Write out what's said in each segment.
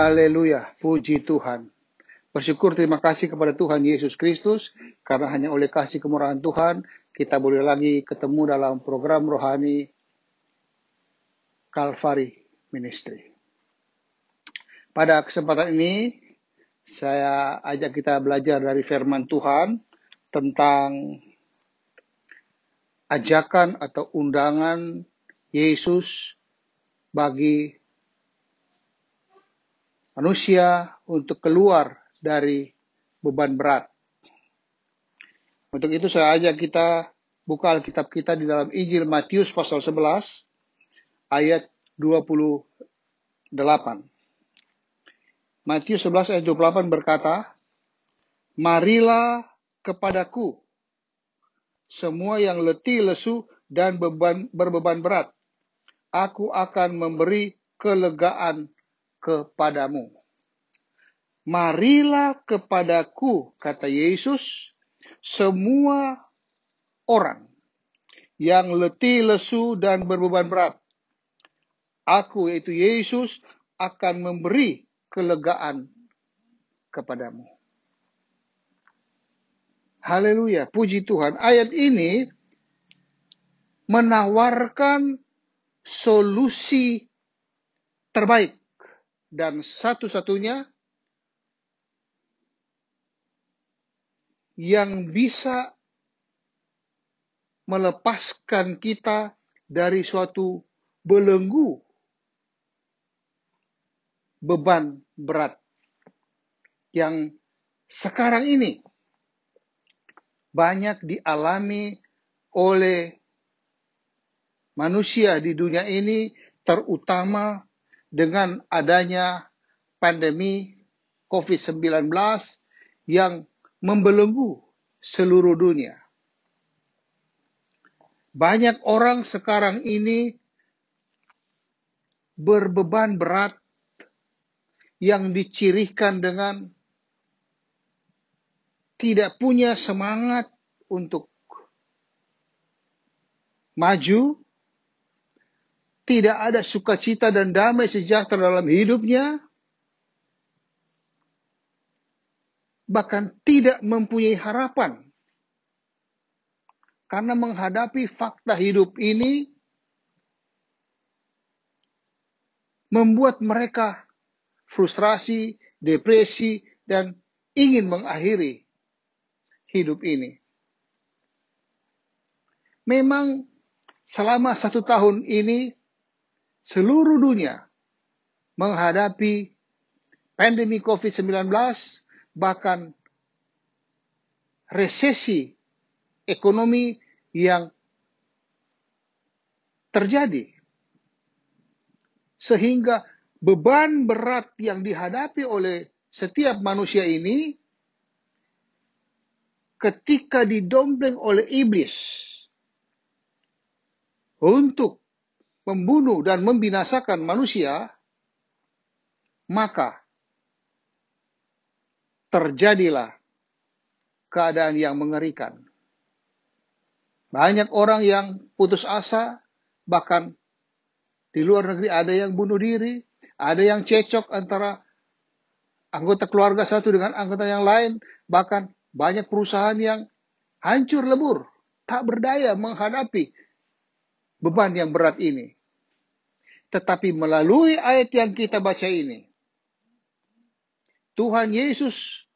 Haleluya, puji Tuhan. Bersyukur terima kasih kepada Tuhan Yesus Kristus, karena hanya oleh kasih kemurahan Tuhan, kita boleh lagi ketemu dalam program rohani Calvary Ministry. Pada kesempatan ini, saya ajak kita belajar dari firman Tuhan tentang ajakan atau undangan Yesus bagi manusia untuk keluar dari beban berat. Untuk itu saya ajak kita buka Alkitab kita di dalam Injil Matius pasal 11 ayat 28. Matius 11 ayat 28 berkata, "Marilah kepadaku semua yang letih, lesu, dan berbeban berat. Aku akan memberi kelegaan kepadamu." Marilah kepadaku, kata Yesus, semua orang yang letih, lesu, dan berbeban berat. Aku, yaitu Yesus, akan memberi kelegaan kepadamu. Haleluya, puji Tuhan. Ayat ini menawarkan solusi terbaik dan satu-satunya yang bisa melepaskan kita dari suatu belenggu beban berat yang sekarang ini banyak dialami oleh manusia di dunia ini, terutama dengan adanya pandemi COVID-19 yang membelenggu seluruh dunia. Banyak orang sekarang ini berbeban berat yang dicirikan dengan tidak punya semangat untuk maju, tidak ada sukacita dan damai sejahtera dalam hidupnya, bahkan tidak mempunyai harapan. Karena menghadapi fakta hidup ini membuat mereka frustrasi, depresi, dan ingin mengakhiri hidup ini. Memang selama 1 tahun ini seluruh dunia menghadapi pandemi COVID-19, bahkan resesi ekonomi yang terjadi. Sehingga beban berat yang dihadapi oleh setiap manusia ini ketika didompleng oleh iblis untuk membunuh dan membinasakan manusia, maka terjadilah keadaan yang mengerikan. Banyak orang yang putus asa, bahkan di luar negeri ada yang bunuh diri, ada yang cekcok antara anggota keluarga satu dengan anggota yang lain, bahkan banyak perusahaan yang hancur lebur, tak berdaya menghadapi beban yang berat ini. Tetapi melalui ayat yang kita baca ini, Tuhan Yesus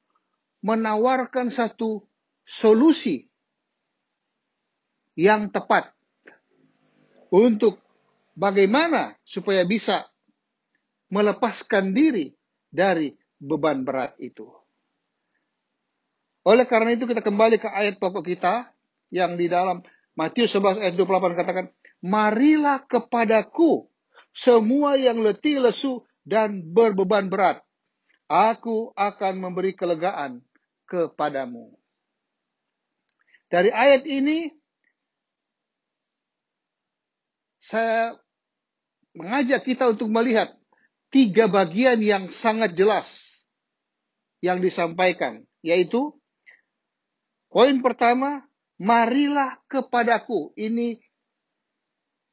menawarkan satu solusi yang tepat untuk bagaimana supaya bisa melepaskan diri dari beban berat itu. Oleh karena itu kita kembali ke ayat pokok kita yang di dalam Matius 11 ayat 28 katakan, "Marilah kepadaku semua yang letih, lesu, dan berbeban berat. Aku akan memberi kelegaan kepadamu." Dari ayat ini, saya mengajak kita untuk melihat 3 bagian yang sangat jelas yang disampaikan, yaitu poin pertama, marilah kepadaku. Ini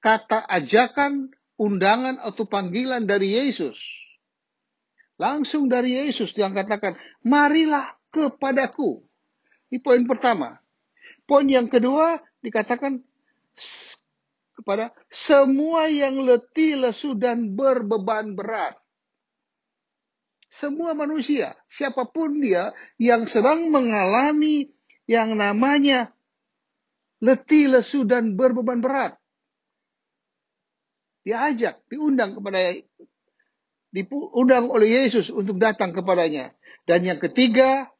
kata ajakan, undangan atau panggilan dari Yesus Langsung dari Yesus yang katakan, marilah kepadaku. Ini poin pertama. Poin yang kedua dikatakan kepada semua yang letih, lesu, dan berbeban berat. Semua manusia, siapapun dia yang sedang mengalami yang namanya letih, lesu, dan berbeban berat. Diundang oleh Yesus untuk datang kepadanya. Dan yang ketiga,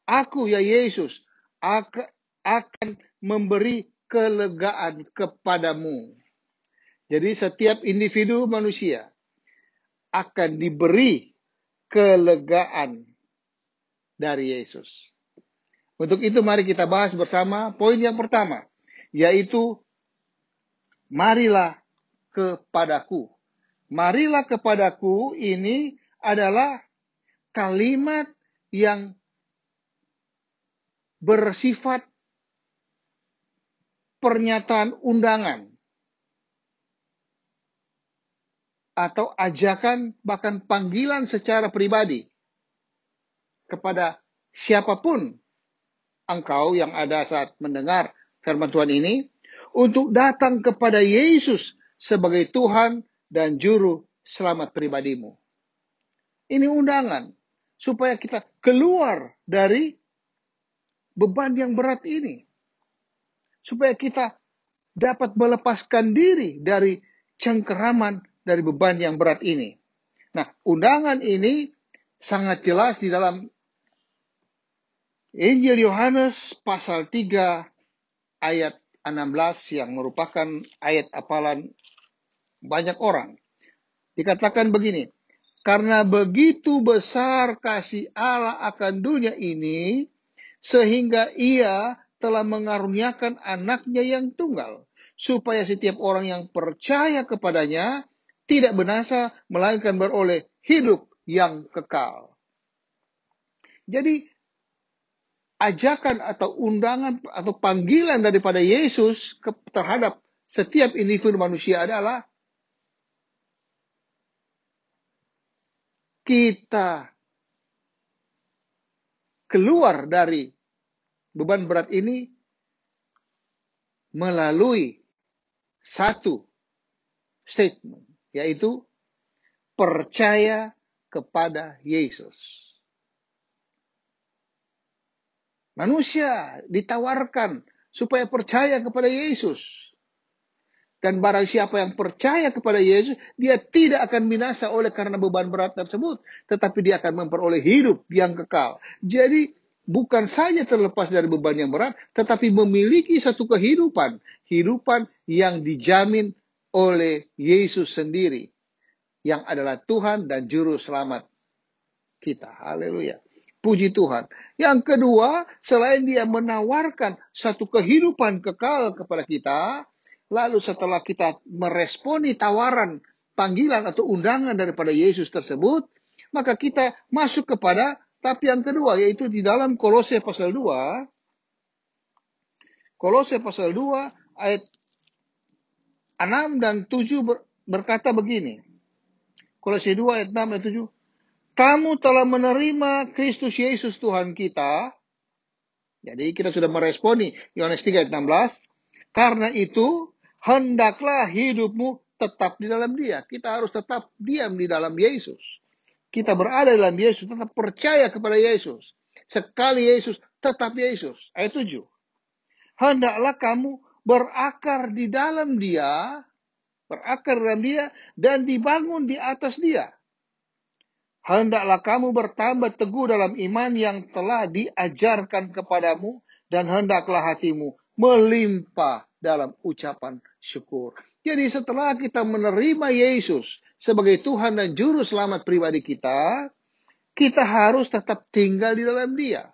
aku ya Yesus akan memberi kelegaan kepadamu. Jadi setiap individu manusia akan diberi kelegaan dari Yesus. Untuk itu mari kita bahas bersama poin yang pertama, yaitu marilah kepadaku. Marilah kepadaku ini adalah kalimat yang bersifat pernyataan undangan atau ajakan, bahkan panggilan secara pribadi kepada siapapun engkau yang ada saat mendengar firman Tuhan ini, untuk datang kepada Yesus sebagai Tuhan dan Juru Selamat pribadimu. Ini undangan supaya kita keluar dari beban yang berat ini. Supaya kita dapat melepaskan diri dari cengkeraman dari beban yang berat ini. Nah, undangan ini sangat jelas di dalam Injil Yohanes pasal 3 ayat 16 yang merupakan ayat hafalan banyak orang. Dikatakan begini, karena begitu besar kasih Allah akan dunia ini, sehingga ia telah mengaruniakan anaknya yang tunggal, supaya setiap orang yang percaya kepadanya tidak binasa, melainkan beroleh hidup yang kekal. Jadi, ajakan atau undangan atau panggilan daripada Yesus terhadap setiap individu manusia adalah kita keluar dari beban berat ini melalui satu statement, yaitu percaya kepada Yesus. Manusia ditawarkan supaya percaya kepada Yesus. Dan barang siapa yang percaya kepada Yesus, dia tidak akan binasa oleh karena beban berat tersebut, tetapi dia akan memperoleh hidup yang kekal. Jadi, bukan saja terlepas dari beban yang berat, tetapi memiliki satu kehidupan yang dijamin oleh Yesus sendiri, yang adalah Tuhan dan Juru Selamat kita. Haleluya. Puji Tuhan. Yang kedua, selain dia menawarkan satu kehidupan kekal kepada kita, lalu setelah kita meresponi tawaran, panggilan atau undangan daripada Yesus tersebut, maka kita masuk kepada tahap yang kedua, yaitu di dalam Kolose pasal 2. Kolose pasal 2 ayat 6 dan 7 berkata begini. Kolose 2 ayat 6 dan 7. Kamu telah menerima Kristus Yesus Tuhan kita. Jadi kita sudah meresponi Yohanes 3 ayat 16. Karena itu, hendaklah hidupmu tetap di dalam Dia. Kita harus tetap diam di dalam Yesus. Kita berada dalam Yesus, tetap percaya kepada Yesus. Sekali Yesus, tetap Yesus. Ayat 7. Hendaklah kamu berakar di dalam Dia, dan dibangun di atas Dia. Hendaklah kamu bertambah teguh dalam iman yang telah diajarkan kepadamu, dan hendaklah hatimu melimpah dalam ucapan syukur. Jadi setelah kita menerima Yesus sebagai Tuhan dan Juru Selamat pribadi kita, kita harus tetap tinggal di dalam Dia.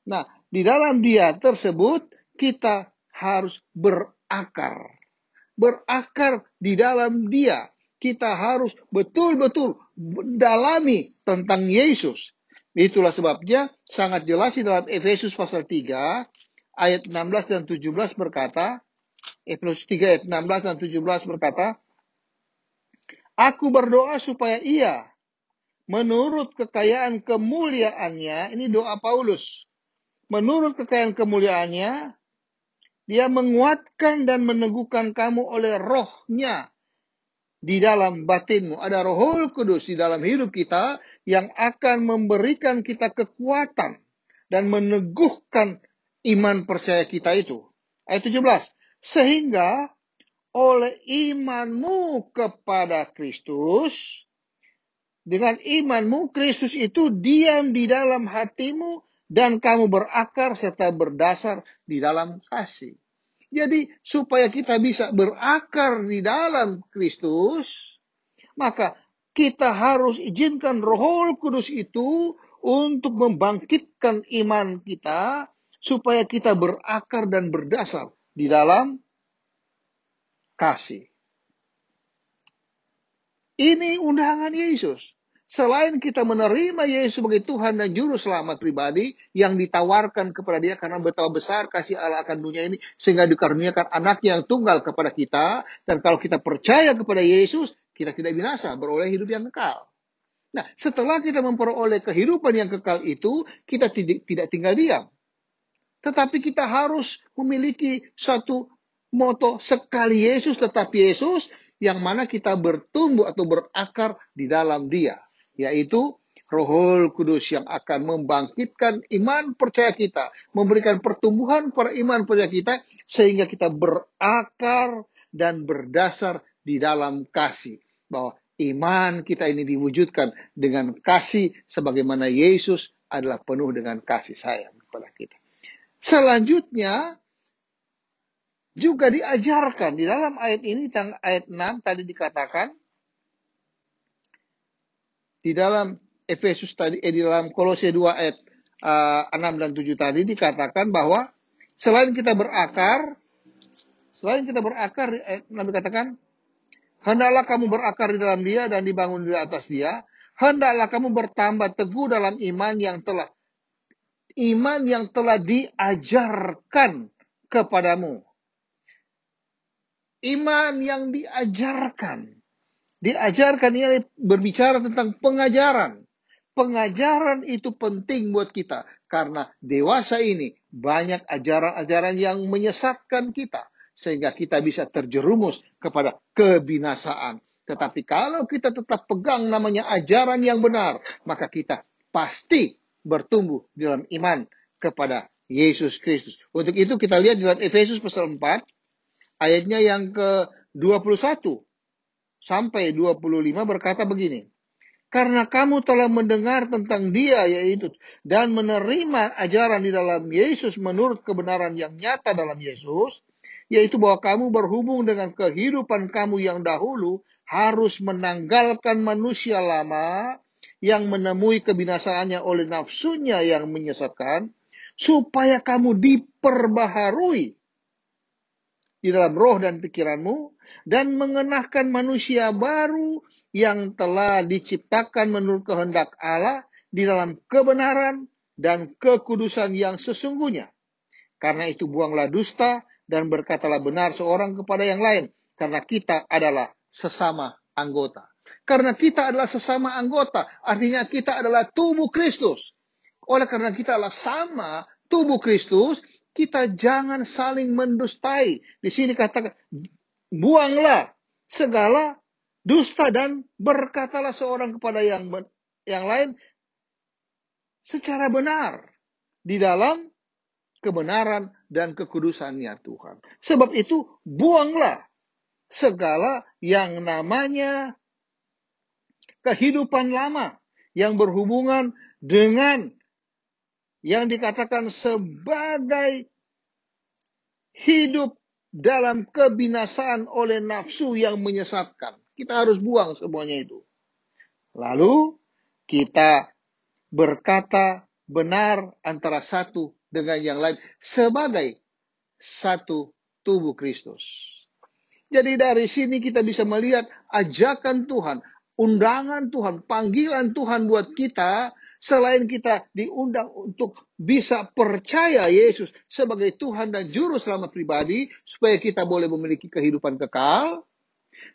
Nah, di dalam Dia tersebut kita harus berakar. Berakar di dalam Dia. Kita harus betul-betul mendalami tentang Yesus. Itulah sebabnya sangat jelas di dalam Efesus pasal 3 ayat 16 dan 17 berkata, Efesus 3 ayat 16 dan 17 berkata, Aku berdoa supaya ia, menurut kekayaan kemuliaannya, ini doa Paulus, menurut kekayaan kemuliaannya, dia menguatkan dan meneguhkan kamu oleh rohnya di dalam batinmu. Ada Roh Kudus di dalam hidup kita yang akan memberikan kita kekuatan dan meneguhkan iman percaya kita itu. Ayat 17. Sehingga oleh imanmu kepada Kristus, dengan imanmu, Kristus itu diam di dalam hatimu dan kamu berakar serta berdasar di dalam kasih. Jadi supaya kita bisa berakar di dalam Kristus, maka kita harus izinkan Roh Kudus itu untuk membangkitkan iman kita supaya kita berakar dan berdasar di dalam kasih. Ini undangan Yesus. Selain kita menerima Yesus sebagai Tuhan dan Juru Selamat pribadi yang ditawarkan kepada dia karena betapa besar kasih Allah akan dunia ini sehingga dikaruniakan anaknya yang tunggal kepada kita. Dan kalau kita percaya kepada Yesus, kita tidak binasa, beroleh hidup yang kekal. Nah, setelah kita memperoleh kehidupan yang kekal itu, kita tidak tinggal diam. Tetapi kita harus memiliki suatu moto, sekali Yesus tetap Yesus, yang mana kita bertumbuh atau berakar di dalam dia. Yaitu Roh Kudus yang akan membangkitkan iman percaya kita, memberikan pertumbuhan pada iman percaya kita, sehingga kita berakar dan berdasar di dalam kasih. Bahwa iman kita ini diwujudkan dengan kasih, sebagaimana Yesus adalah penuh dengan kasih sayang kepada kita. Selanjutnya, juga diajarkan di dalam ayat ini, ayat 6 tadi dikatakan, di dalam Efesus tadi, di dalam Kolose 2 ayat 6 dan 7 tadi dikatakan bahwa selain kita berakar, ayat 6 dikatakan, hendaklah kamu berakar di dalam dia dan dibangun di atas dia, hendaklah kamu bertambah teguh dalam iman yang telah diajarkan kepadamu. Iman yang diajarkan. Diajarkan ini berbicara tentang pengajaran. Pengajaran itu penting buat kita. Karena dewasa ini banyak ajaran-ajaran yang menyesatkan kita. Sehingga kita bisa terjerumus kepada kebinasaan. Tetapi kalau kita tetap pegang namanya ajaran yang benar, maka kita pasti bertumbuh dalam iman kepada Yesus Kristus. Untuk itu kita lihat dalam Efesus pasal 4, ayatnya yang ke-21 sampai 25 berkata begini. Karena kamu telah mendengar tentang dia, yaitu, dan menerima ajaran di dalam Yesus menurut kebenaran yang nyata dalam Yesus, yaitu bahwa kamu berhubung dengan kehidupan kamu yang dahulu, harus menanggalkan manusia lama yang menemui kebinasaannya oleh nafsunya yang menyesatkan, supaya kamu diperbaharui di dalam roh dan pikiranmu, dan mengenakan manusia baru yang telah diciptakan menurut kehendak Allah di dalam kebenaran dan kekudusan yang sesungguhnya. Karena itu buanglah dusta dan berkatalah benar seorang kepada yang lain, karena kita adalah sesama anggota. Karena kita adalah sesama anggota, artinya kita adalah tubuh Kristus. Oleh karena kita adalah sama tubuh Kristus, kita jangan saling mendustai. Di sini katakan, buanglah segala dusta dan berkatalah seorang kepada yang lain secara benar di dalam kebenaran dan kekudusannya Tuhan. Sebab itu buanglah segala yang namanya kehidupan lama yang berhubungan dengan yang dikatakan sebagai hidup dalam kebinasaan oleh nafsu yang menyesatkan. Kita harus buang semuanya itu. Lalu kita berkata benar antara satu dengan yang lain sebagai satu tubuh Kristus. Jadi dari sini kita bisa melihat ajakan Tuhan, undangan Tuhan, panggilan Tuhan buat kita. Selain kita diundang untuk bisa percaya Yesus sebagai Tuhan dan Juru Selamat pribadi, supaya kita boleh memiliki kehidupan kekal,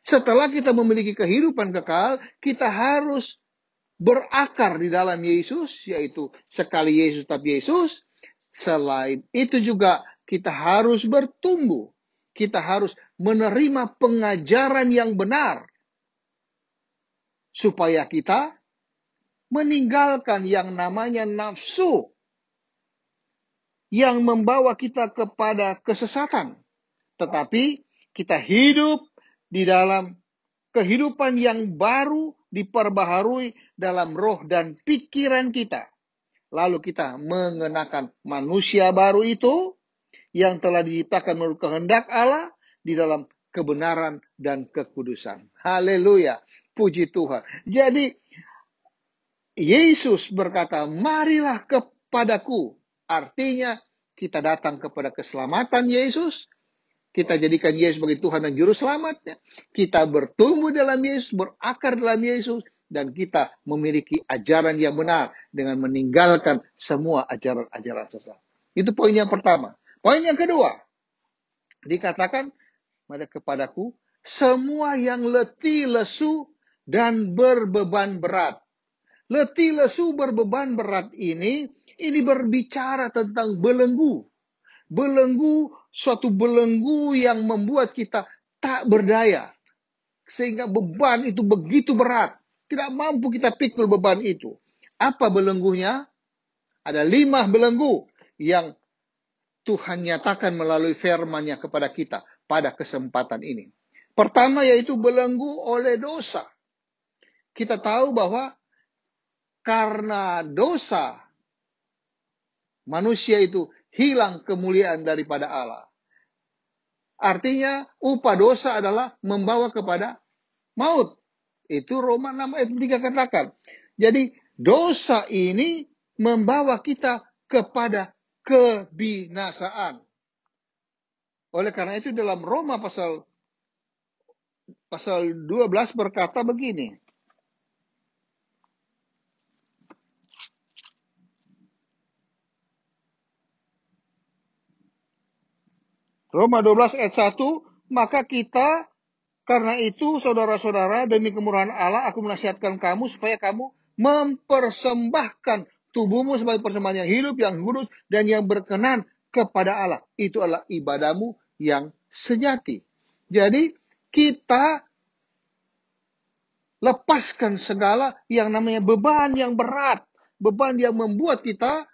Setelah kita memiliki kehidupan kekal, kita harus berakar di dalam Yesus, yaitu sekali Yesus tetap Yesus. Selain itu juga kita harus bertumbuh. Kita harus menerima pengajaran yang benar. Supaya kita meninggalkan yang namanya nafsu yang membawa kita kepada kesesatan. Tetapi kita hidup di dalam kehidupan yang baru diperbaharui dalam roh dan pikiran kita. Lalu kita mengenakan manusia baru itu yang telah diciptakan menurut kehendak Allah di dalam kebenaran dan kekudusan. Haleluya. Puji Tuhan. Jadi Yesus berkata, marilah kepadaku. Artinya kita datang kepada keselamatan Yesus. Kita jadikan Yesus sebagai Tuhan dan Juru Selamatnya. Kita bertumbuh dalam Yesus, berakar dalam Yesus. Dan kita memiliki ajaran yang benar dengan meninggalkan semua ajaran-ajaran sesat. Itu poin yang pertama. Poin yang kedua, dikatakan kepadaku, semua yang letih, lesu, dan berbeban berat. Letih, lesu, berbeban berat ini berbicara tentang belenggu. Belenggu, suatu belenggu yang membuat kita tak berdaya. Sehingga beban itu begitu berat. Tidak mampu kita pikul beban itu. Apa belenggunya? Ada 5 belenggu yang Tuhan nyatakan melalui firman-Nya kepada kita pada kesempatan ini. Pertama yaitu belenggu oleh dosa. Kita tahu bahwa karena dosa, manusia itu hilang kemuliaan daripada Allah. Artinya upah dosa adalah membawa kepada maut. Itu Roma 6 ayat 3 katakan. Jadi dosa ini membawa kita kepada kebinasaan. Oleh karena itu dalam Roma pasal 12 berkata begini. Roma 12 ayat 1, maka kita karena itu saudara-saudara demi kemurahan Allah aku menasihatkan kamu supaya kamu mempersembahkan tubuhmu sebagai persembahan yang hidup, yang kudus dan yang berkenan kepada Allah. Itu adalah ibadahmu yang sejati. Jadi kita lepaskan segala yang namanya beban yang berat, beban yang membuat kita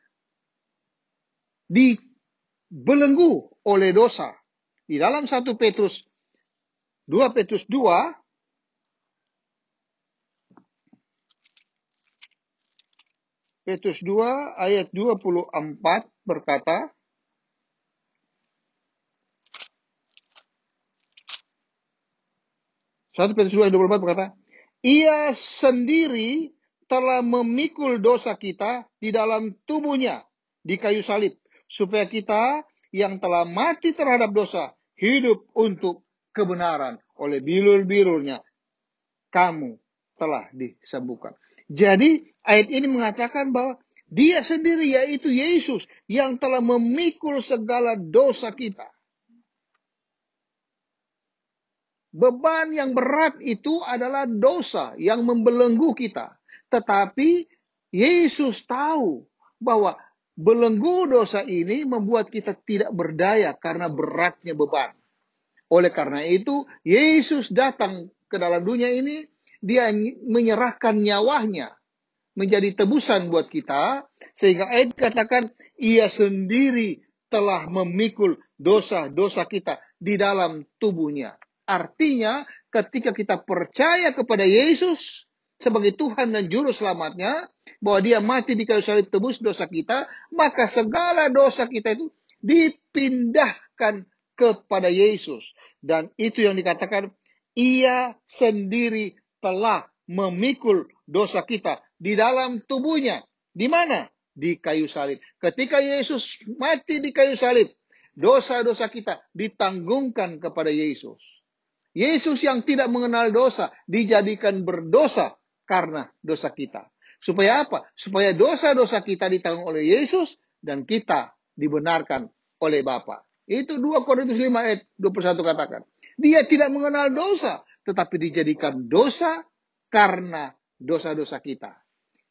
dibelenggu oleh dosa. Di dalam 2 Petrus 2 ayat 24 berkata, ia sendiri telah memikul dosa kita di dalam tubuhnya di kayu salib, supaya kita yang telah mati terhadap dosa hidup untuk kebenaran. Oleh bilur-bilurnya kamu telah disembuhkan. Jadi ayat ini mengatakan bahwa dia sendiri yaitu Yesus yang telah memikul segala dosa kita. Beban yang berat itu adalah dosa yang membelenggu kita. Tetapi Yesus tahu bahwa belenggu dosa ini membuat kita tidak berdaya karena beratnya beban. Oleh karena itu, Yesus datang ke dalam dunia ini, dia menyerahkan nyawanya menjadi tebusan buat kita, sehingga ayat katakan, ia sendiri telah memikul dosa-dosa kita di dalam tubuhnya. Artinya, ketika kita percaya kepada Yesus sebagai Tuhan dan Juru Selamatnya, bahwa dia mati di kayu salib tebus dosa kita, maka segala dosa kita itu dipindahkan kepada Yesus. Dan itu yang dikatakan, ia sendiri telah memikul dosa kita di dalam tubuhnya. Di mana? Di kayu salib. Ketika Yesus mati di kayu salib, dosa-dosa kita ditanggungkan kepada Yesus. Yesus yang tidak mengenal dosa dijadikan berdosa karena dosa kita. Supaya apa? Supaya dosa-dosa kita ditanggung oleh Yesus dan kita dibenarkan oleh Bapa. Itu 2 Korintus 5 ayat 21 katakan. Dia tidak mengenal dosa, tetapi dijadikan dosa karena dosa-dosa kita.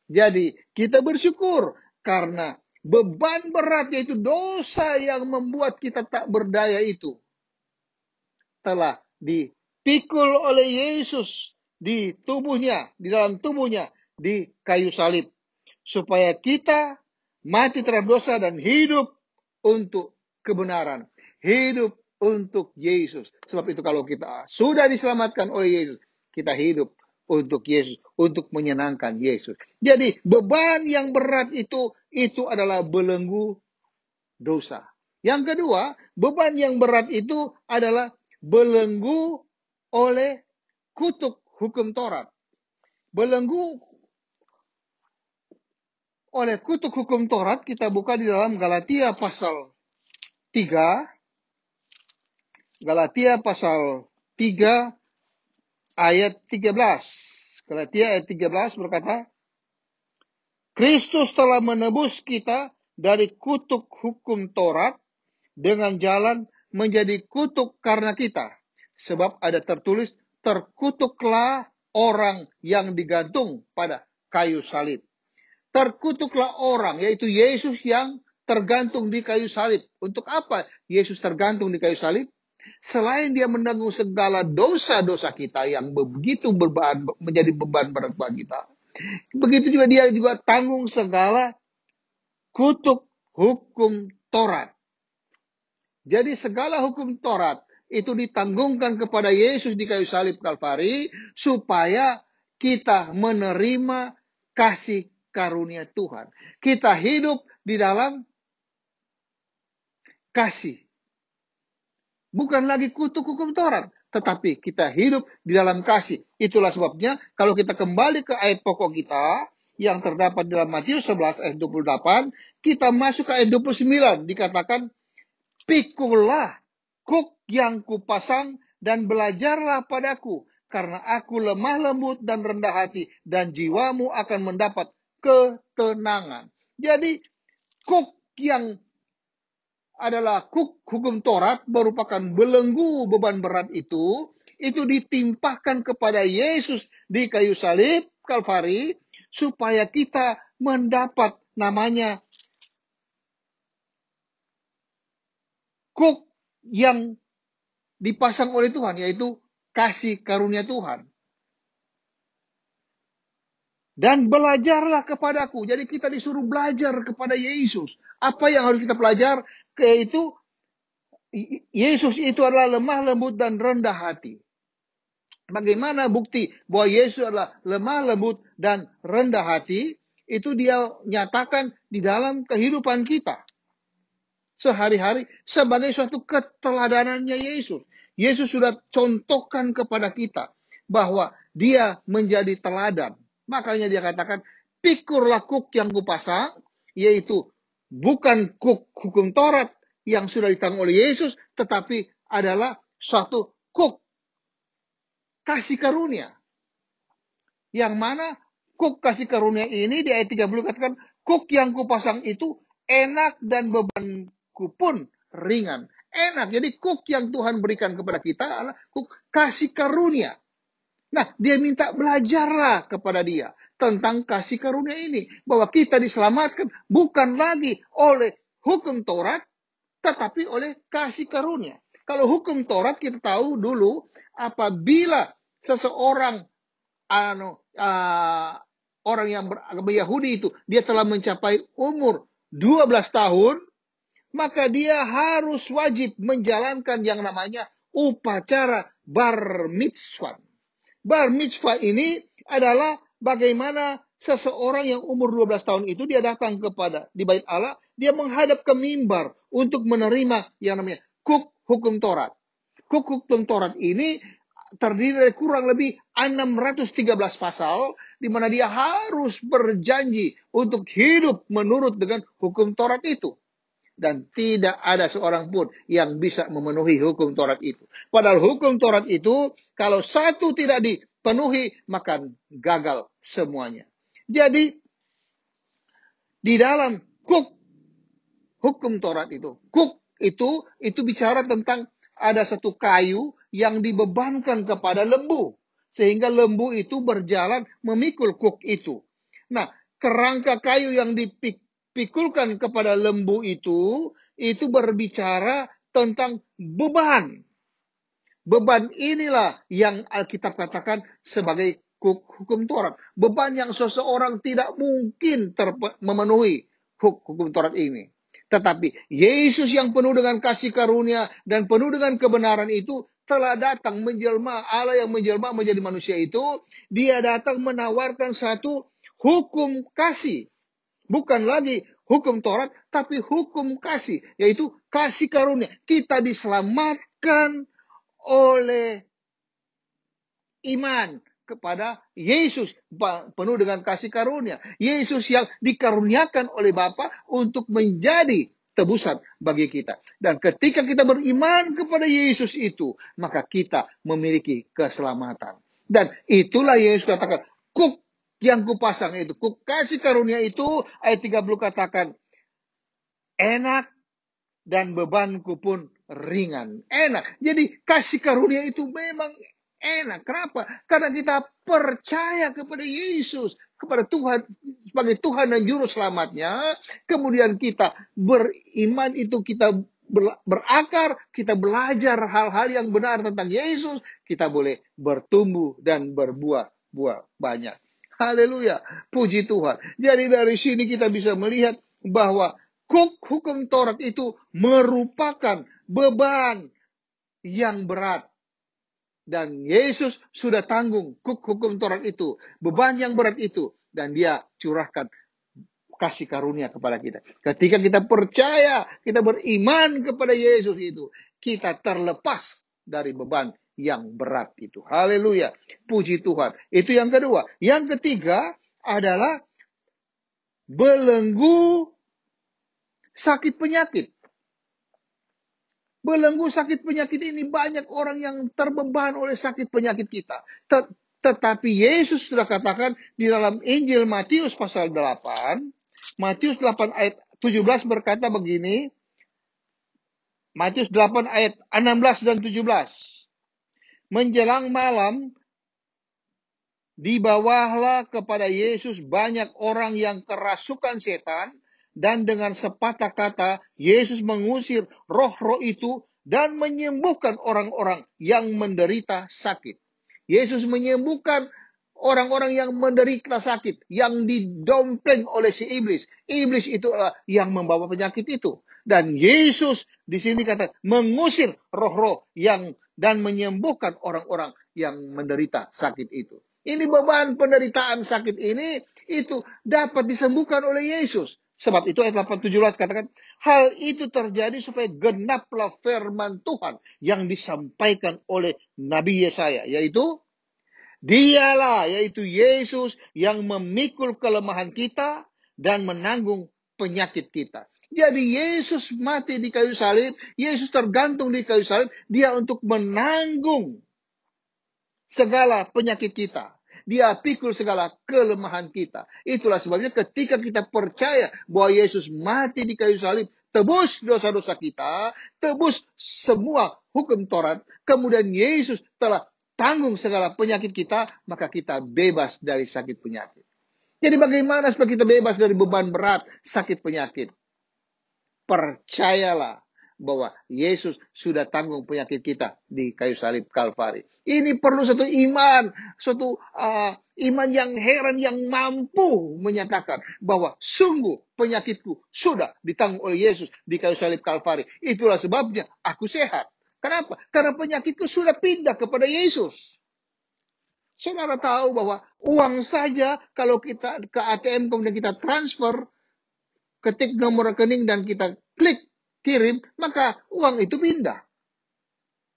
Jadi kita bersyukur karena beban berat, yaitu dosa yang membuat kita tak berdaya itu, telah dipikul oleh Yesus di tubuhnya, di dalam tubuhnya, di kayu salib. Supaya kita mati terhadap dosa dan hidup untuk kebenaran. Hidup untuk Yesus. Sebab itu kalau kita sudah diselamatkan oleh Yesus, kita hidup untuk Yesus, untuk menyenangkan Yesus. Jadi beban yang berat itu adalah belenggu dosa. Yang kedua, beban yang berat itu adalah belenggu oleh kutuk hukum Taurat. Belenggu oleh kutuk hukum Taurat, kita buka di dalam Galatia pasal 3. Galatia pasal 3 ayat 13. Galatia ayat 13 berkata, Kristus telah menebus kita dari kutuk hukum Taurat dengan jalan menjadi kutuk karena kita. Sebab ada tertulis, terkutuklah orang yang digantung pada kayu salib. Terkutuklah orang, yaitu Yesus yang tergantung di kayu salib. Untuk apa Yesus tergantung di kayu salib? Selain dia menanggung segala dosa-dosa kita yang begitu menjadi beban berat bagi kita, begitu juga dia juga tanggung segala kutuk hukum Taurat. Jadi segala hukum Taurat itu ditanggungkan kepada Yesus di kayu salib Kalvari, supaya kita menerima kasih karunia Tuhan. Kita hidup di dalam kasih. Bukan lagi kutuk hukum Taurat, tetapi kita hidup di dalam kasih. Itulah sebabnya kalau kita kembali ke ayat pokok kita yang terdapat dalam Matius 11 ayat 28, kita masuk ke ayat 29, dikatakan, Pikulah kuk yang kupasang dan belajarlah padaku, karena aku lemah lembut dan rendah hati, dan jiwamu akan mendapat ketenangan. Jadi kuk yang adalah kuk hukum Taurat merupakan belenggu beban berat itu ditimpahkan kepada Yesus di kayu salib Kalvari, supaya kita mendapat namanya kuk yang dipasang oleh Tuhan, yaitu kasih karunia Tuhan. Dan belajarlah kepadaku. Jadi kita disuruh belajar kepada Yesus. Apa yang harus kita belajar? Yaitu Yesus itu adalah lemah lembut dan rendah hati. Bagaimana bukti bahwa Yesus adalah lemah lembut dan rendah hati? Itu dia nyatakan di dalam kehidupan kita sehari-hari sebagai suatu keteladanannya Yesus. Yesus sudah contohkan kepada kita bahwa dia menjadi teladan. Makanya dia katakan, pikurlah kuk yang kupasang, yaitu bukan kuk hukum Taurat yang sudah ditanggung oleh Yesus, tetapi adalah suatu kuk kasih karunia. Yang mana kuk kasih karunia ini di ayat 30 katakan, kuk yang kupasang itu enak dan bebanku pun ringan. Enak. Jadi kuk yang Tuhan berikan kepada kita adalah kuk kasih karunia. Nah, dia minta belajarlah kepada dia tentang kasih karunia ini. Bahwa kita diselamatkan bukan lagi oleh hukum Taurat, tetapi oleh kasih karunia. Kalau hukum Taurat kita tahu dulu, apabila seseorang orang yang beragama Yahudi itu, dia telah mencapai umur 12 tahun, maka dia harus wajib menjalankan yang namanya upacara bar mitzvah. Bar mitzvah ini adalah bagaimana seseorang yang umur 12 tahun itu dia datang kepada di bait Allah, dia menghadap ke mimbar untuk menerima yang namanya kuk hukum Taurat. Kuk hukum Taurat ini terdiri dari kurang lebih 613 pasal, di mana dia harus berjanji untuk hidup menurut dengan hukum Taurat itu. Dan tidak ada seorang pun yang bisa memenuhi hukum Taurat itu. Padahal hukum Taurat itu, kalau satu tidak dipenuhi, maka gagal semuanya. Jadi, di dalam kuk hukum Taurat itu, kuk itu bicara tentang ada satu kayu yang dibebankan kepada lembu. Sehingga lembu itu berjalan memikul kuk itu. Nah, kerangka kayu yang dipikulkan kepada lembu itu berbicara tentang beban. Beban inilah yang Alkitab katakan sebagai hukum Taurat. Beban yang seseorang tidak mungkin memenuhi hukum Taurat ini. Tetapi Yesus yang penuh dengan kasih karunia dan penuh dengan kebenaran itu telah datang menjelma, Allah yang menjelma menjadi manusia itu, dia datang menawarkan satu hukum kasih. Bukan lagi hukum Taurat, tapi hukum kasih, yaitu kasih karunia. Kita diselamatkan oleh iman kepada Yesus penuh dengan kasih karunia. Yesus yang dikaruniakan oleh Bapa untuk menjadi tebusan bagi kita. Dan ketika kita beriman kepada Yesus itu, maka kita memiliki keselamatan. Dan itulah Yesus katakan, kuk yang kupasang itu, kuk kasih karunia itu, ayat 30 katakan, enak dan bebanku pun ringan. Enak. Jadi kasih karunia itu memang enak. Kenapa? Karena kita percaya kepada Yesus, kepada Tuhan sebagai Tuhan dan Juru Selamatnya. Kemudian kita beriman itu kita berakar, kita belajar hal-hal yang benar tentang Yesus, kita boleh bertumbuh dan berbuah banyak. Haleluya. Puji Tuhan. Jadi dari sini kita bisa melihat bahwa hukum Taurat itu merupakan beban yang berat. Dan Yesus sudah tanggung hukum Taurat itu, beban yang berat itu. Dan dia curahkan kasih karunia kepada kita. Ketika kita percaya, kita beriman kepada Yesus itu, kita terlepas dari beban yang berat itu. Haleluya. Puji Tuhan. Itu yang kedua. Yang ketiga adalah belenggu sakit penyakit. Belenggu sakit penyakit ini banyak orang yang terbeban oleh sakit penyakit kita. Tetapi Yesus sudah katakan di dalam Injil Matius pasal 8. Matius 8 ayat 17 berkata begini. Matius 8 ayat 16 dan 17. Menjelang malam, dibawahlah kepada Yesus banyak orang yang kerasukan setan. Dan dengan sepatah kata, Yesus mengusir roh-roh itu dan menyembuhkan orang-orang yang menderita sakit. Yesus menyembuhkan orang-orang yang menderita sakit, yang didompleng oleh si iblis. Iblis itu adalah yang membawa penyakit itu. Dan Yesus di sini kata mengusir roh-roh dan menyembuhkan orang-orang yang menderita sakit itu. Ini beban penderitaan sakit ini itu dapat disembuhkan oleh Yesus. Sebab itu ayat 17 katakan, hal itu terjadi supaya genaplah firman Tuhan yang disampaikan oleh Nabi Yesaya, yaitu dialah, yaitu Yesus yang memikul kelemahan kita dan menanggung penyakit kita. Jadi Yesus mati di kayu salib, Yesus tergantung di kayu salib, dia untuk menanggung segala penyakit kita. Dia pikul segala kelemahan kita. Itulah sebabnya ketika kita percaya bahwa Yesus mati di kayu salib, tebus dosa-dosa kita, tebus semua hukum Taurat, kemudian Yesus telah tanggung segala penyakit kita, maka kita bebas dari sakit penyakit. Jadi bagaimana supaya kita bebas dari beban berat sakit penyakit? Percayalah bahwa Yesus sudah tanggung penyakit kita di kayu salib Kalvari. Ini perlu satu iman, iman yang heran, yang mampu menyatakan bahwa sungguh penyakitku sudah ditanggung oleh Yesus di kayu salib Kalvari. Itulah sebabnya aku sehat. Kenapa? Karena penyakitku sudah pindah kepada Yesus. Saudara tahu bahwa uang saja kalau kita ke ATM kemudian kita transfer, ketik nomor rekening dan kita klik kirim, maka uang itu pindah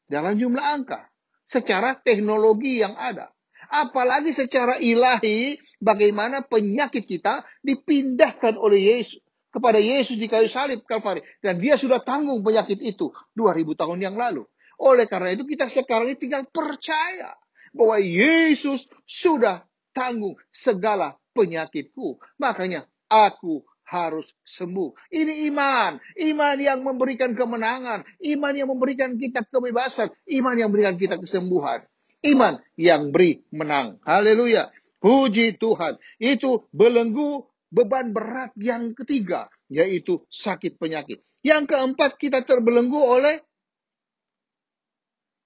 dalam jumlah angka secara teknologi yang ada. Apalagi secara ilahi, bagaimana penyakit kita dipindahkan oleh Yesus kepada Yesus di kayu salib Kalvari, dan dia sudah tanggung penyakit itu 2000 tahun yang lalu. Oleh karena itu kita sekarang ini tinggal percaya bahwa Yesus sudah tanggung segala penyakitku. Makanya aku harus sembuh. Ini iman. Iman yang memberikan kemenangan. Iman yang memberikan kita kebebasan. Iman yang memberikan kita kesembuhan. Iman yang beri menang. Haleluya. Puji Tuhan. Itu belenggu beban berat yang ketiga, yaitu sakit penyakit. Yang keempat, kita terbelenggu oleh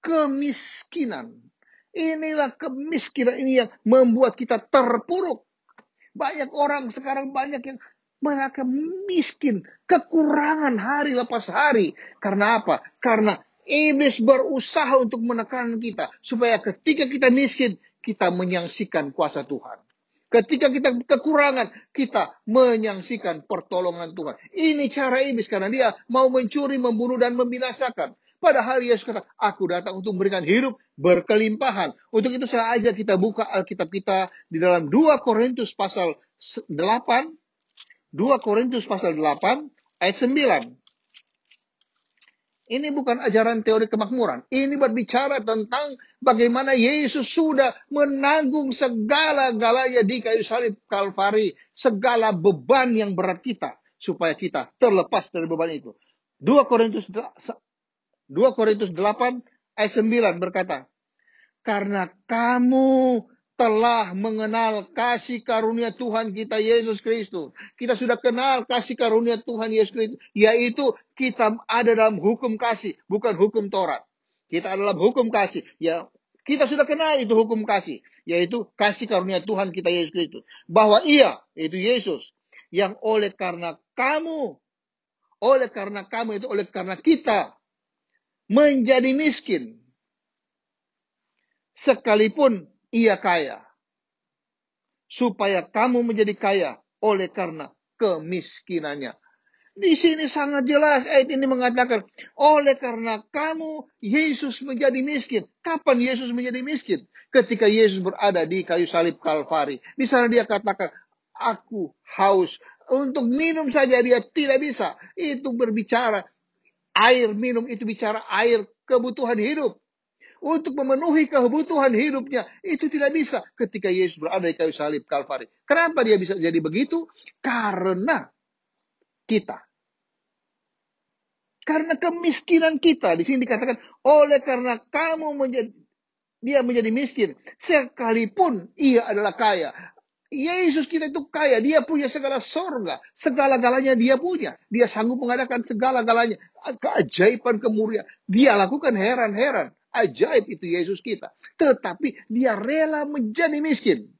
kemiskinan. Inilah kemiskinan ini yang membuat kita terpuruk. Banyak orang sekarang yang mereka miskin, kekurangan hari lepas hari. Karena apa? Karena iblis berusaha untuk menekan kita supaya ketika kita miskin, kita menyaksikan kuasa Tuhan. Ketika kita kekurangan, kita menyaksikan pertolongan Tuhan. Ini cara iblis karena dia mau mencuri, membunuh, dan membinasakan. Padahal Yesus kata, aku datang untuk memberikan hidup berkelimpahan. Untuk itu saya ajak kita buka Alkitab kita di dalam 2 Korintus pasal 8. 2 Korintus pasal 8 ayat 9. Ini bukan ajaran teori kemakmuran. Ini berbicara tentang bagaimana Yesus sudah menanggung segala-galanya di kayu salib Kalvari. Segala beban yang berat kita. Supaya kita terlepas dari beban itu. 2 Korintus 8 ayat 9 berkata, karena kamu telah mengenal kasih karunia Tuhan kita Yesus Kristus. Kita sudah kenal kasih karunia Tuhan Yesus Kristus. Yaitu kita ada dalam hukum kasih, bukan hukum Taurat. Kita adalah hukum kasih. Ya, kita sudah kenal itu hukum kasih. Yaitu kasih karunia Tuhan kita Yesus Kristus. Bahwa ia, itu Yesus, yang oleh karena kita menjadi miskin. Sekalipun ia kaya. Supaya kamu menjadi kaya oleh karena kemiskinannya. Di sini sangat jelas ayat ini mengatakan, oleh karena kamu, Yesus menjadi miskin. Kapan Yesus menjadi miskin? Ketika Yesus berada di kayu salib Kalvari. Di sana dia katakan, aku haus. Untuk minum saja dia tidak bisa. Itu berbicara air minum, itu bicara air kebutuhan hidup. Untuk memenuhi kebutuhan hidupnya, itu tidak bisa ketika Yesus berada di kayu salib Kalvari. Kenapa dia bisa jadi begitu? Karena kita. Karena kemiskinan kita. Di sini dikatakan, oleh karena dia menjadi miskin, sekalipun ia adalah kaya. Yesus kita itu kaya, dia punya segala sorga, segala-galanya dia punya. Dia sanggup mengadakan segala-galanya, keajaiban, kemuliaan. Dia lakukan heran-heran. Ajaib itu Yesus kita. Tetapi dia rela menjadi miskin.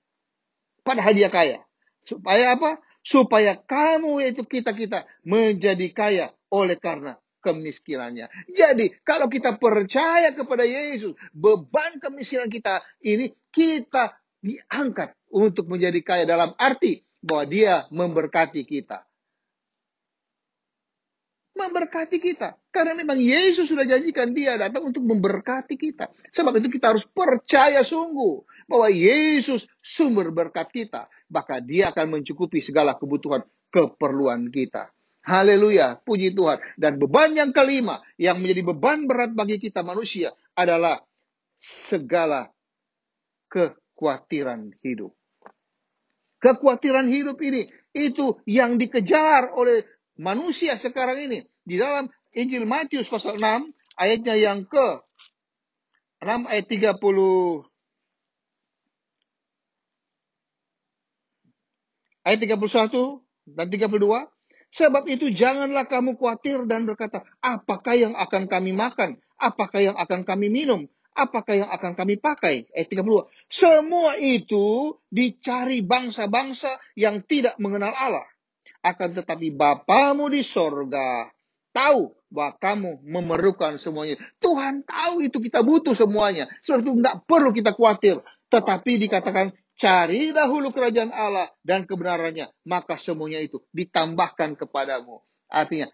Padahal dia kaya. Supaya apa? Supaya kamu, yaitu kita menjadi kaya oleh karena kemiskinannya. Jadi kalau kita percaya kepada Yesus, beban kemiskinan kita ini kita diangkat untuk menjadi kaya dalam arti bahwa dia memberkati kita. Memberkati kita. Karena memang Yesus sudah janjikan dia datang untuk memberkati kita. Sebab itu kita harus percaya sungguh bahwa Yesus sumber berkat kita. Maka dia akan mencukupi segala kebutuhan keperluan kita. Haleluya, puji Tuhan. Dan beban yang kelima yang menjadi beban berat bagi kita manusia adalah segala kekhawatiran hidup. Kekhawatiran hidup ini itu yang dikejar oleh manusia sekarang ini. Di dalam Injil Matius pasal 6 ayatnya yang ke-6 ayat 30 ayat 31 dan 32. Sebab itu janganlah kamu khawatir dan berkata, apakah yang akan kami makan? Apakah yang akan kami minum? Apakah yang akan kami pakai? Ayat 32. Semua itu dicari bangsa-bangsa yang tidak mengenal Allah. Akan tetapi Bapamu di sorga tahu bahwa kamu memerlukan semuanya. Tuhan tahu itu kita butuh semuanya. Sebab itu tidak perlu kita khawatir. Tetapi dikatakan, cari dahulu kerajaan Allah dan kebenarannya, maka semuanya itu ditambahkan kepadamu. Artinya,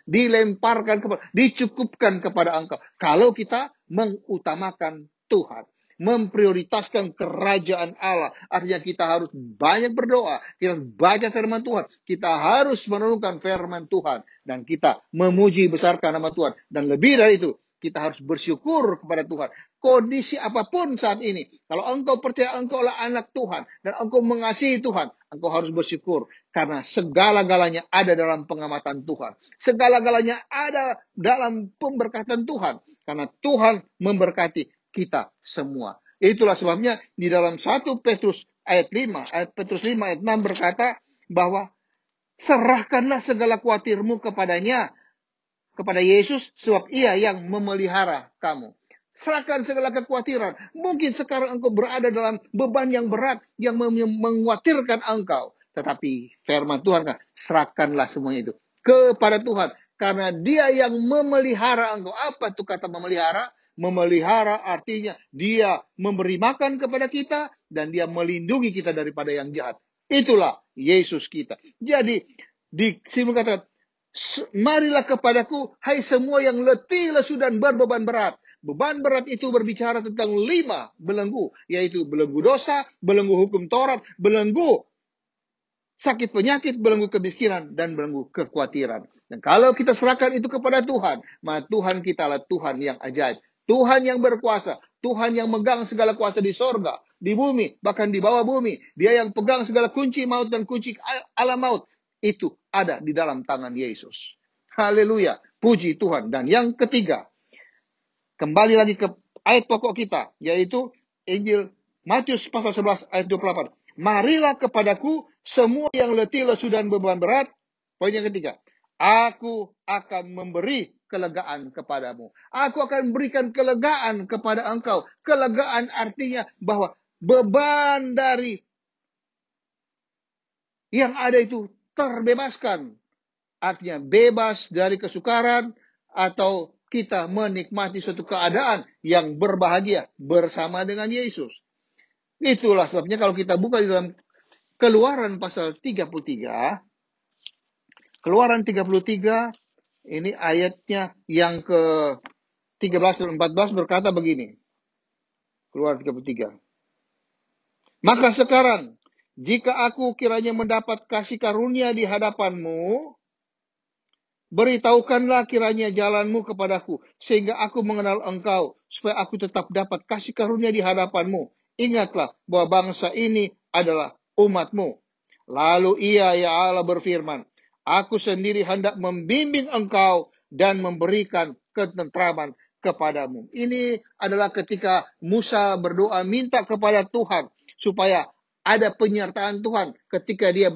dicukupkan kepada engkau. Kalau kita mengutamakan Tuhan, memprioritaskan kerajaan Allah. Artinya kita harus banyak berdoa, kita harus baca firman Tuhan, kita harus merenungkan firman Tuhan, dan kita memuji besarkan nama Tuhan. Dan lebih dari itu, Kita harus bersyukur kepada Tuhan. Kondisi apapun saat ini, kalau engkau percaya engkau adalah anak Tuhan dan engkau mengasihi Tuhan, engkau harus bersyukur karena segala-galanya ada dalam pengamatan Tuhan. Segala-galanya ada dalam pemberkatan Tuhan karena Tuhan memberkati kita semua. Itulah sebabnya di dalam 1 Petrus ayat 5, Petrus 5 ayat 6 berkata bahwa serahkanlah segala khawatirmu kepadanya, kepada Yesus, sebab ia yang memelihara kamu. Serahkan segala kekhawatiran. Mungkin sekarang engkau berada dalam beban yang berat, yang mengkhawatirkan engkau. Tetapi firman Tuhan kan, serahkanlah semuanya itu kepada Tuhan. Karena dia yang memelihara engkau. Apa itu kata memelihara? Memelihara artinya dia memberi makan kepada kita, dan dia melindungi kita daripada yang jahat. Itulah Yesus kita. Jadi, di sini kata, marilah kepadaku, hai semua yang letih, lesu, dan berbeban berat. Beban berat itu berbicara tentang 5 belenggu, yaitu belenggu dosa, belenggu hukum Taurat, belenggu sakit penyakit, belenggu kemiskinan, dan belenggu kekhawatiran. Dan kalau kita serahkan itu kepada Tuhan, maka Tuhan kita adalah Tuhan yang ajaib. Tuhan yang berkuasa, Tuhan yang megang segala kuasa di sorga, di bumi, bahkan di bawah bumi. Dia yang pegang segala kunci maut dan kunci alam maut. Itu ada di dalam tangan Yesus. Haleluya. Puji Tuhan. Dan yang ketiga, kembali lagi ke ayat pokok kita, yaitu Injil Matius pasal 11 ayat 28. Marilah kepadaku semua yang letih, lesu, dan beban berat. Poin yang ketiga, aku akan memberi kelegaan kepadamu. Aku akan berikan kelegaan kepada engkau. Kelegaan artinya bahwa beban dari yang ada itu terbebaskan. Artinya bebas dari kesukaran atau kita menikmati suatu keadaan yang berbahagia bersama dengan Yesus. Itulah sebabnya kalau kita buka di dalam Keluaran pasal 33, Keluaran 33, ini ayatnya yang ke-13 dan 14 berkata begini. Keluaran 33. Maka sekarang, jika aku kiranya mendapat kasih karunia di hadapanmu, beritahukanlah kiranya jalanmu kepadaku, sehingga aku mengenal engkau, supaya aku tetap dapat kasih karunia di hadapanmu. Ingatlah bahwa bangsa ini adalah umatmu. Lalu ia, ya Allah, berfirman, aku sendiri hendak membimbing engkau dan memberikan ketentraman kepadamu. Ini adalah ketika Musa berdoa minta kepada Tuhan supaya ada penyertaan Tuhan ketika dia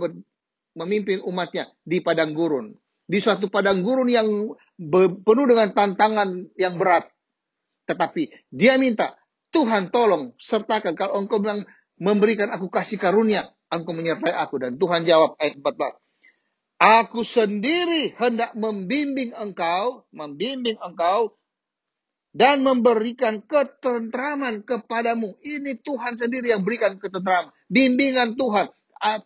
memimpin umatnya di padang gurun. Di suatu padang gurun yang penuh dengan tantangan yang berat. Tetapi dia minta, Tuhan tolong sertakan. Kalau engkau bilang memberikan aku kasih karunia, engkau menyertai aku. Dan Tuhan jawab ayat 14. Aku sendiri hendak membimbing engkau dan memberikan ketentraman kepadamu. Ini Tuhan sendiri yang berikan ketentraman. Bimbingan Tuhan.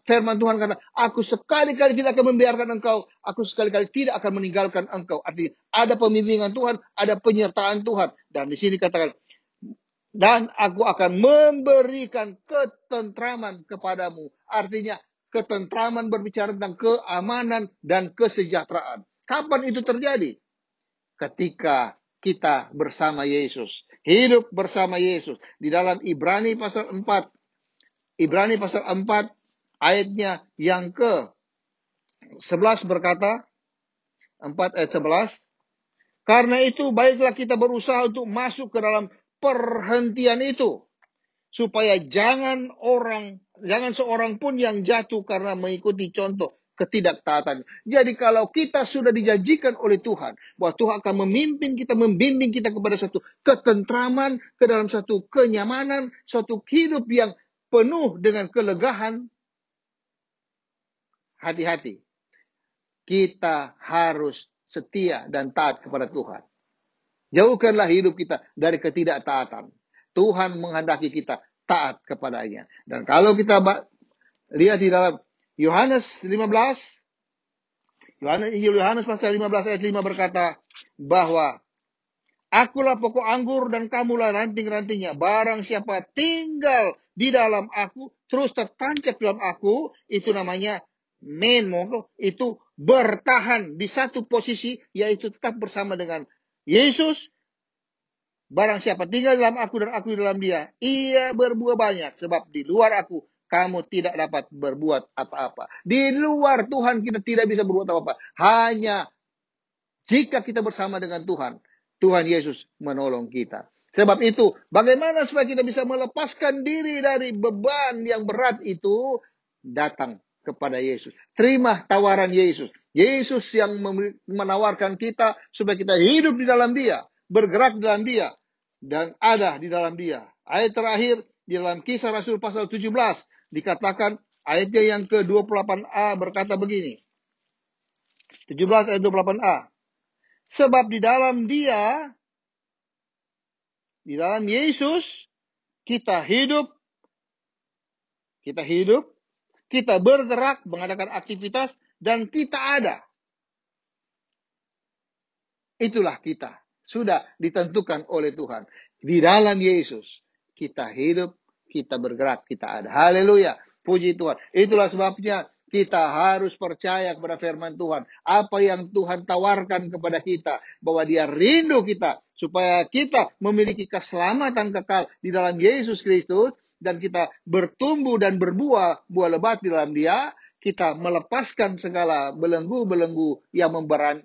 Firman Tuhan kata, aku sekali-kali tidak akan membiarkan engkau. Aku sekali-kali tidak akan meninggalkan engkau. Artinya ada pembimbingan Tuhan, ada penyertaan Tuhan. Dan di sini katakan, dan aku akan memberikan ketentraman kepadamu. Artinya ketentraman berbicara tentang keamanan dan kesejahteraan. Kapan itu terjadi? Ketika kita bersama Yesus. Hidup bersama Yesus. Di dalam Ibrani pasal 4. Ibrani pasal 4 ayatnya yang ke-11 berkata, 4 ayat 11. Karena itu baiklah kita berusaha untuk masuk ke dalam perhentian itu. Supaya jangan seorang pun yang jatuh karena mengikuti contoh ketidaktaatan. Jadi kalau kita sudah dijanjikan oleh Tuhan, bahwa Tuhan akan memimpin kita, membimbing kita kepada suatu ketentraman, ke dalam suatu kenyamanan, suatu hidup yang penuh dengan kelegaan, hati-hati. Kita harus setia dan taat kepada Tuhan. Jauhkanlah hidup kita dari ketidaktaatan. Tuhan menghendaki kita taat kepadanya. Dan kalau kita lihat di dalam Yohanes 15, Yohanes pasal 15 ayat 5 berkata bahwa akulah pokok anggur dan kamulah ranting-rantingnya. Barang siapa tinggal di dalam aku, terus tertancap dalam aku, itu namanya menmo, itu bertahan di satu posisi, yaitu tetap bersama dengan Yesus, Barang siapa tinggal dalam aku dan aku di dalam dia, ia berbuah banyak. Sebab di luar aku, kamu tidak dapat berbuat apa-apa. Di luar Tuhan kita tidak bisa berbuat apa-apa. Hanya jika kita bersama dengan Tuhan, Tuhan Yesus menolong kita. Sebab itu, bagaimana supaya kita bisa melepaskan diri dari beban yang berat itu? Datang kepada Yesus. Terima tawaran Yesus. Yesus yang menawarkan kita supaya kita hidup di dalam dia, bergerak di dalam dia, dan ada di dalam dia. Ayat terakhir di dalam Kisah Rasul pasal 17 dikatakan, ayatnya yang ke-28a berkata begini. 17 ayat 28a. Sebab di dalam dia, di dalam Yesus, kita hidup, kita bergerak, mengadakan aktivitas, dan kita ada. Itulah kita. Sudah ditentukan oleh Tuhan. Di dalam Yesus, kita hidup, kita bergerak, kita ada. Haleluya. Puji Tuhan. Itulah sebabnya kita harus percaya kepada firman Tuhan. Apa yang Tuhan tawarkan kepada kita. Bahwa dia rindu kita. Supaya kita memiliki keselamatan kekal di dalam Yesus Kristus. Dan kita bertumbuh dan berbuah, buah lebat di dalam dia. Kita melepaskan segala belenggu-belenggu yang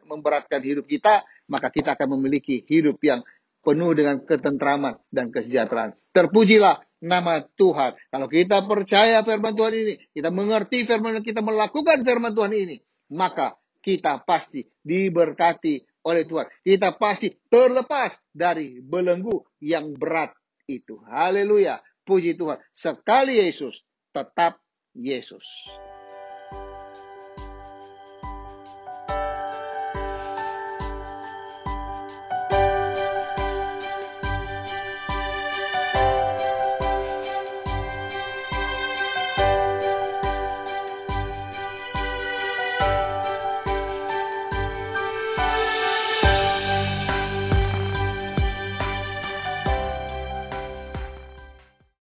memberatkan hidup kita. Maka kita akan memiliki hidup yang penuh dengan ketentraman dan kesejahteraan. Terpujilah nama Tuhan. Kalau kita percaya firman Tuhan ini, kita mengerti firman, kita melakukan firman Tuhan ini, maka kita pasti diberkati oleh Tuhan. Kita pasti terlepas dari belenggu yang berat itu. Haleluya. Puji Tuhan. Sekali Yesus, tetap Yesus.